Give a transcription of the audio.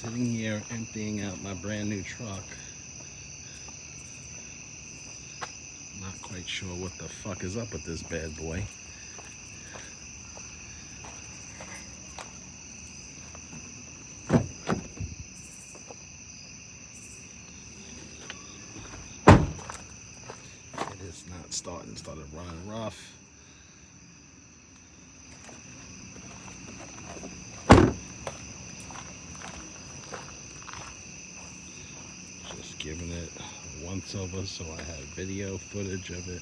Sitting here emptying out my brand new truck. Not quite sure what the fuck is up with this bad boy. It is not starting, started running rough. Just giving it once over so I have video footage of it.